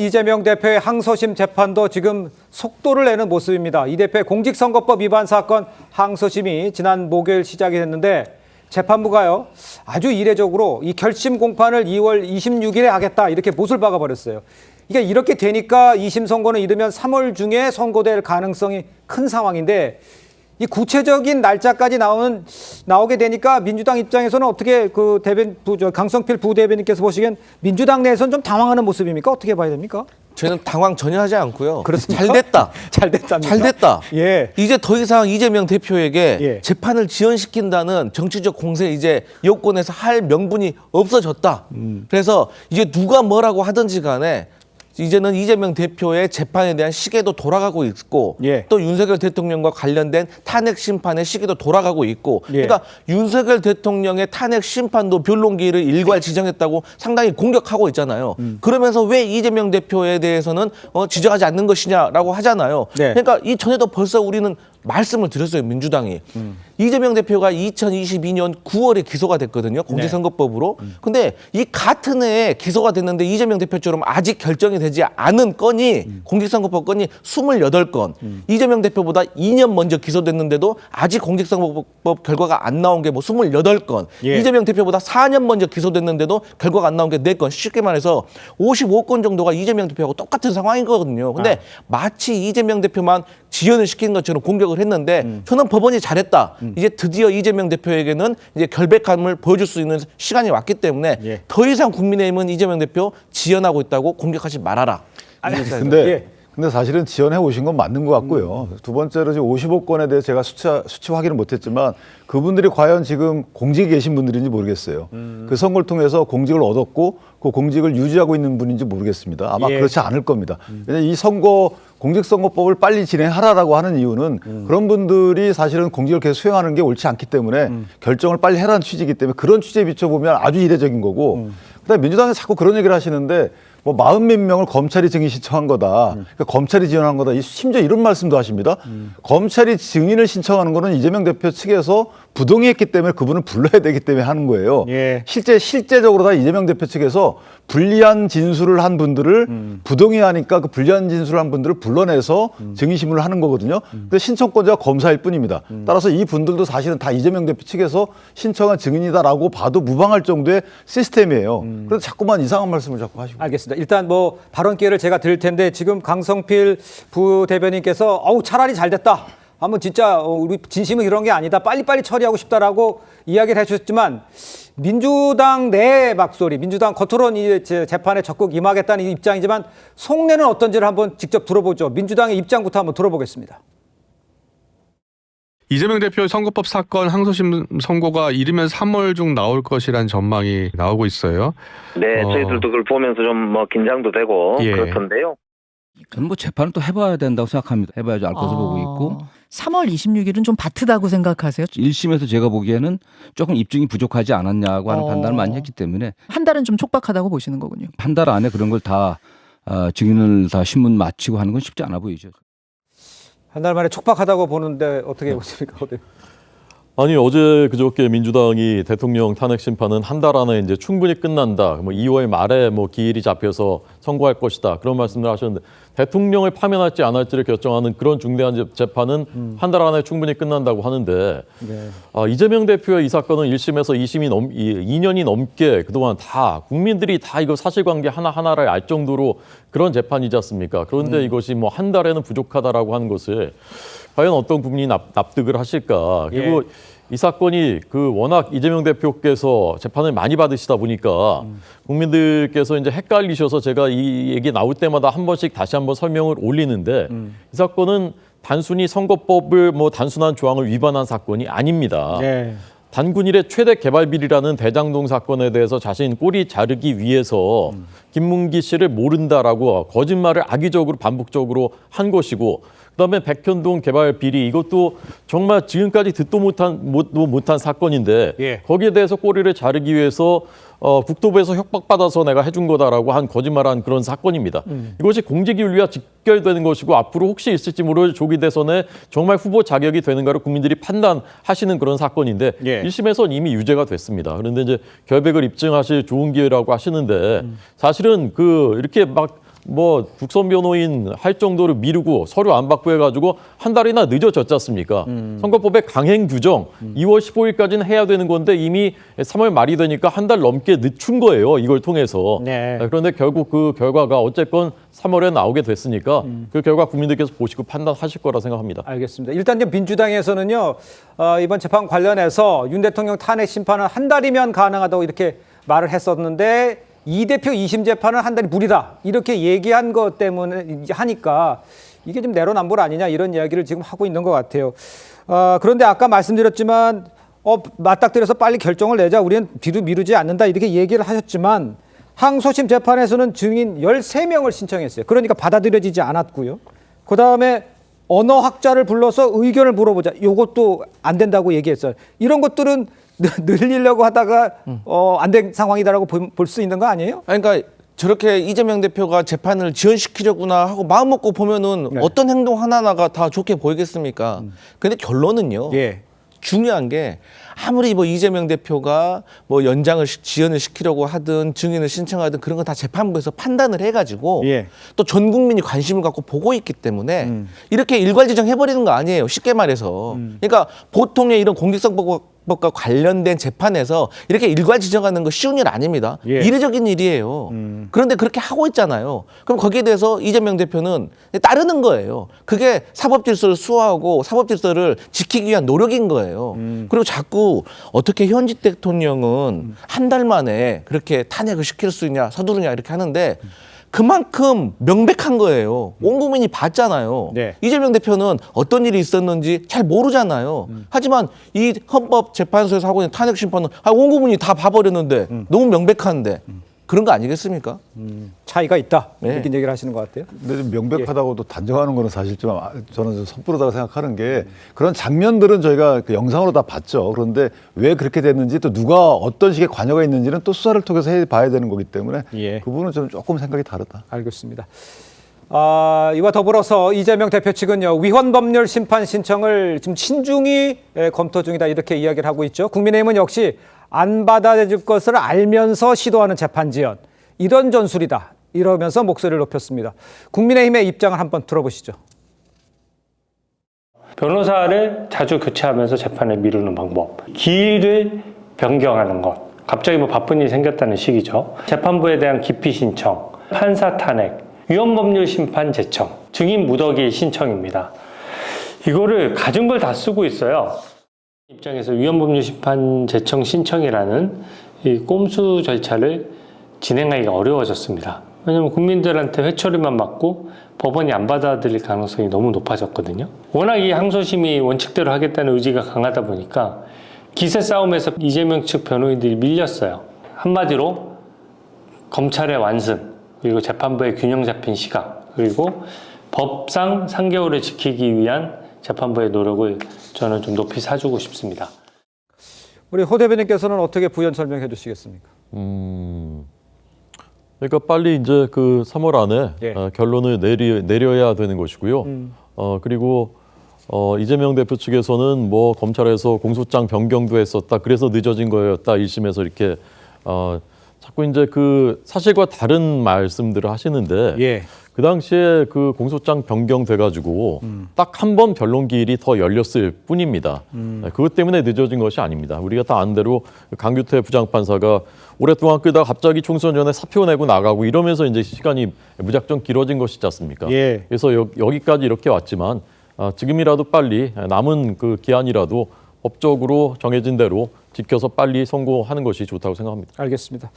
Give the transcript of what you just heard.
이재명 대표의 항소심 재판도 지금 속도를 내는 모습입니다. 이 대표의 공직선거법 위반 사건 항소심이 지난 목요일 시작이 됐는데 재판부가요 아주 이례적으로 이 결심 공판을 2월 26일에 하겠다 이렇게 못을 박아버렸어요. 이게 이렇게 되니까 2심 선고는 이르면 3월 중에 선고될 가능성이 큰 상황인데 이 구체적인 날짜까지 나오게 되니까 민주당 입장에서는 어떻게 그 강성필 부대변인께서 보시기엔 민주당 내에서는 좀 당황하는 모습입니까? 어떻게 봐야 됩니까? 저는 당황 전혀 하지 않고요. 그렇습니까? 잘 됐다. 잘 됐답니다. 잘 됐다. 예. 이제 더 이상 이재명 대표에게 예. 재판을 지연시킨다는 정치적 공세 이제 여권에서 할 명분이 없어졌다. 그래서 이제 누가 뭐라고 하든지 간에 이제는 이재명 대표의 재판에 대한 시계도 돌아가고 있고 예. 또 윤석열 대통령과 관련된 탄핵 심판의 시계도 돌아가고 있고 예. 그러니까 윤석열 대통령의 탄핵 심판도 변론기일을 일괄 지정했다고 상당히 공격하고 있잖아요. 그러면서 왜 이재명 대표에 대해서는 지정하지 않는 것이냐라고 하잖아요. 네. 그러니까 이 전에도 벌써 우리는 말씀을 드렸어요. 민주당이. 이재명 대표가 2022년 9월에 기소가 됐거든요. 공직선거법으로. 근데 이 같은 해에 기소가 됐는데 이재명 대표처럼 아직 결정이 되지 않은 건이 공직선거법 건이 28건. 이재명 대표보다 2년 먼저 기소됐는데도 아직 공직선거법 결과가 안 나온 게 뭐 28건. 예. 이재명 대표보다 4년 먼저 기소됐는데도 결과가 안 나온 게 4건. 쉽게 말해서 55건 정도가 이재명 대표하고 똑같은 상황인 거거든요. 근데 마치 이재명 대표만 지연을 시킨 것처럼 공격을 했는데 저는 법원이 잘했다. 이제 드디어 이재명 대표에게는 이제 결백감을 보여줄 수 있는 시간이 왔기 때문에 예. 더 이상 국민의힘은 이재명 대표 지연하고 있다고 공격하지 말아라. 근데 사실은 지원해 오신 건 맞는 것 같고요. 두 번째로 지금 55건에 대해서 제가 수치 확인을 못했지만 그분들이 과연 지금 공직에 계신 분들인지 모르겠어요. 그 선거를 통해서 공직을 얻었고 그 공직을 유지하고 있는 분인지 모르겠습니다. 아마 예. 그렇지 않을 겁니다. 왜냐하면 이 공직선거법을 빨리 진행하라고 하는 이유는 그런 분들이 사실은 공직을 계속 수행하는 게 옳지 않기 때문에 결정을 빨리 해라는 취지이기 때문에 그런 취지에 비춰보면 아주 이례적인 거고 그다음에 민주당이 자꾸 그런 얘기를 하시는데 뭐 40몇 명을 검찰이 증인 신청한 거다. 그러니까 검찰이 지원한 거다. 심지어 이런 말씀도 하십니다. 검찰이 증인을 신청하는 거는 이재명 대표 측에서 부동의했기 때문에 그분을 불러야 되기 때문에 하는 거예요. 예. 실제적으로 다 이재명 대표 측에서 불리한 진술을 한 분들을 부동의하니까 그 불리한 진술을 한 분들을 불러내서 증인신문을 하는 거거든요. 근데 신청권자가 검사일 뿐입니다. 따라서 이 분들도 사실은 다 이재명 대표 측에서 신청한 증인이다라고 봐도 무방할 정도의 시스템이에요. 그래서 자꾸만 이상한 말씀을 자꾸 하시고. 알겠습니다. 일단 뭐 발언 기회를 제가 드릴 텐데 지금 강성필 부대변인께서 차라리 잘 됐다. 한번 진짜 우리 진심은 이런 게 아니다. 빨리빨리 처리하고 싶다라고 이야기를 해주셨지만 민주당 내 막소리, 민주당 겉으로는 이 재판에 적극 임하겠다는 입장이지만 속내는 어떤지를 한번 직접 들어보죠. 민주당의 입장부터 한번 들어보겠습니다. 이재명 대표 선거법 사건 항소심 선고가 이르면 3월 중 나올 것이란 전망이 나오고 있어요. 네, 저희들도 그걸 보면서 좀 뭐 긴장도 되고 예. 그렇던데요. 저는 뭐 재판을 또 해봐야 된다고 생각합니다. 해봐야지 알 것을 보고 있고. 3월 26일은 좀 바트다고 생각하세요? 1심에서 제가 보기에는 조금 입증이 부족하지 않았냐고 하는 판단을 많이 했기 때문에 한 달은 좀 촉박하다고 보시는 거군요. 한 달 안에 그런 걸 다 증인을 다 신문 마치고 하는 건 쉽지 않아 보이죠. 한 달 만에 촉박하다고 보는데 어떻게 보십니까? 아니 어제 그저께 민주당이 대통령 탄핵 심판은 한 달 안에 이제 충분히 끝난다. 뭐 2월 말에 뭐 기일이 잡혀서 선고할 것이다. 그런 말씀을 하셨는데 대통령을 파면할지 안 할지를 결정하는 그런 중대한 재판은 한 달 안에 충분히 끝난다고 하는데 네. 이재명 대표의 이 사건은 1심에서 2년이 넘게 그동안 다 국민들이 다 이거 사실관계 하나하나를 알 정도로 그런 재판이지 않습니까? 그런데 이것이 뭐 한 달에는 부족하다라고 하는 것을 과연 어떤 국민이 납득을 하실까? 그리고 이 사건이 워낙 이재명 대표께서 재판을 많이 받으시다 보니까 국민들께서 이제 헷갈리셔서 제가 이 얘기 나올 때마다 한 번씩 다시 한번 설명을 올리는데 이 사건은 단순히 선거법을 뭐 단순한 조항을 위반한 사건이 아닙니다. 네. 단군 일의 최대 개발 비리라는 대장동 사건에 대해서 자신 꼬리 자르기 위해서 김문기 씨를 모른다라고 거짓말을 악의적으로 반복적으로 한 것이고 그다음에 백현동 개발 비리 이것도 정말 지금까지 듣도 못한 사건인데 예. 거기에 대해서 꼬리를 자르기 위해서 국토부에서 협박받아서 내가 해준 거다라고 한 거짓말한 그런 사건입니다. 이것이 공직윤리와 직결되는 것이고 앞으로 혹시 있을지 모를 조기 대선에 정말 후보 자격이 되는가를 국민들이 판단하시는 그런 사건인데 예. 1심에서는 이미 유죄가 됐습니다. 그런데 이제 결백을 입증하실 좋은 기회라고 하시는데 사실은 이렇게 막 뭐 국선 변호인 할 정도로 미루고 서류 안 받고 해가지고 한 달이나 늦어졌지 않습니까? 선거법의 강행 규정 2월 15일까지는 해야 되는 건데 이미 3월 말이 되니까 한 달 넘게 늦춘 거예요. 이걸 통해서. 네. 그런데 결국 그 결과가 어쨌건 3월에 나오게 됐으니까 그 결과 국민들께서 보시고 판단하실 거라 생각합니다. 알겠습니다. 일단 이제 민주당에서는요, 이번 재판 관련해서 윤 대통령 탄핵 심판은 한 달이면 가능하다고 이렇게 말을 했었는데 이 대표 2심 재판은 한 달이 무리다 이렇게 얘기한 것 때문에 하니까 이게 좀 내로남불 아니냐 이런 이야기를 지금 하고 있는 것 같아요. 그런데 아까 말씀드렸지만 맞닥뜨려서 빨리 결정을 내자 우리는 뒤로 미루지 않는다 이렇게 얘기를 하셨지만 항소심 재판에서는 증인 13명을 신청했어요. 그러니까 받아들여지지 않았고요. 그다음에 언어학자를 불러서 의견을 물어보자. 이것도 안 된다고 얘기했어요. 이런 것들은 늘리려고 하다가 안 된 상황이다라고 볼 수 있는 거 아니에요? 그러니까 저렇게 이재명 대표가 재판을 지연시키려구나 하고 마음 먹고 보면은 네. 어떤 행동 하나하나가 다 좋게 보이겠습니까? 근데 결론은요. 예. 중요한 게 아무리 뭐 이재명 대표가 뭐 연장을 지연을 시키려고 하든 증인을 신청하든 그런 건 다 재판부에서 판단을 해가지고 예. 또 전 국민이 관심을 갖고 보고 있기 때문에 이렇게 일괄지정 해버리는 거 아니에요. 쉽게 말해서. 그러니까 보통의 이런 공직선거법과 관련된 재판에서 이렇게 일괄지정하는 거 쉬운 일 아닙니다. 예. 이례적인 일이에요. 그런데 그렇게 하고 있잖아요. 그럼 거기에 대해서 이재명 대표는 따르는 거예요. 그게 사법질서를 수호하고 사법질서를 지키기 위한 노력인 거예요. 그리고 자꾸 어떻게 현직 대통령은 한 달 만에 그렇게 탄핵을 시킬 수 있냐 서두르냐 이렇게 하는데 그만큼 명백한 거예요. 온 국민이 봤잖아요. 네. 이재명 대표는 어떤 일이 있었는지 잘 모르잖아요. 하지만 이 헌법재판소에서 하고 있는 탄핵 심판은 온 국민이 다 봐버렸는데 너무 명백한데 그런 거 아니겠습니까? 차이가 있다. 네. 이렇게 얘기를 하시는 것 같아요. 근데 좀 명백하다고도 단정하는 거는 사실 좀 저는 좀 섣부르다고 생각하는 게 그런 장면들은 저희가 그 영상으로 다 봤죠. 그런데 왜 그렇게 됐는지 또 누가 어떤 식의 관여가 있는지는 또 수사를 통해서 해봐야 되는 거기 때문에 예. 그 부분은 좀 조금 생각이 다르다. 알겠습니다. 이와 더불어서 이재명 대표 측은요, 위헌법률 심판 신청을 지금 신중히 검토 중이다 이렇게 이야기를 하고 있죠. 국민의힘은 역시 안 받아줄 것을 알면서 시도하는 재판 지연, 이런 전술이다 이러면서 목소리를 높였습니다. 국민의힘의 입장을 한번 들어보시죠. 변호사를 자주 교체하면서 재판을 미루는 방법, 기일을 변경하는 것, 갑자기 뭐 바쁜 일이 생겼다는 식이죠. 재판부에 대한 기피 신청, 판사 탄핵, 위헌법률 심판 제청, 증인 무더기 신청입니다. 이거를 가진 걸 다 쓰고 있어요. 입장에서 위헌법률 심판 제청 신청이라는 이 꼼수 절차를 진행하기가 어려워졌습니다. 왜냐하면 국민들한테 회초리만 맞고 법원이 안 받아들일 가능성이 너무 높아졌거든요. 워낙 이 항소심이 원칙대로 하겠다는 의지가 강하다 보니까 기세 싸움에서 이재명 측 변호인들이 밀렸어요. 한마디로 검찰의 완승, 그리고 재판부의 균형 잡힌 시각, 그리고 법상 3개월을 지키기 위한 재판부의 노력을 저는 좀 높이 사주고 싶습니다. 우리 호 대변인께서는 어떻게 부연 설명해 주시겠습니까? 그러니까 빨리 이제 그 3월 안에 예. 결론을 내려야 되는 것이고요. 그리고 이재명 대표 측에서는 뭐 검찰에서 공소장 변경도 했었다. 그래서 늦어진 거였다. 1심에서 이렇게 자꾸 이제 그 사실과 다른 말씀들을 하시는데 예. 그 당시에 그 공소장 변경돼 가지고 딱 한 번 변론 기일이 더 열렸을 뿐입니다. 그것 때문에 늦어진 것이 아닙니다. 우리가 다 아는 대로 강규태 부장판사가 오랫동안 끄다가 갑자기 총선 전에 사표 내고 나가고 이러면서 이제 시간이 무작정 길어진 것이지 않습니까? 예. 그래서 여기까지 이렇게 왔지만 지금이라도 빨리 남은 그 기한이라도 법적으로 정해진 대로 지켜서 빨리 선고하는 것이 좋다고 생각합니다. 알겠습니다.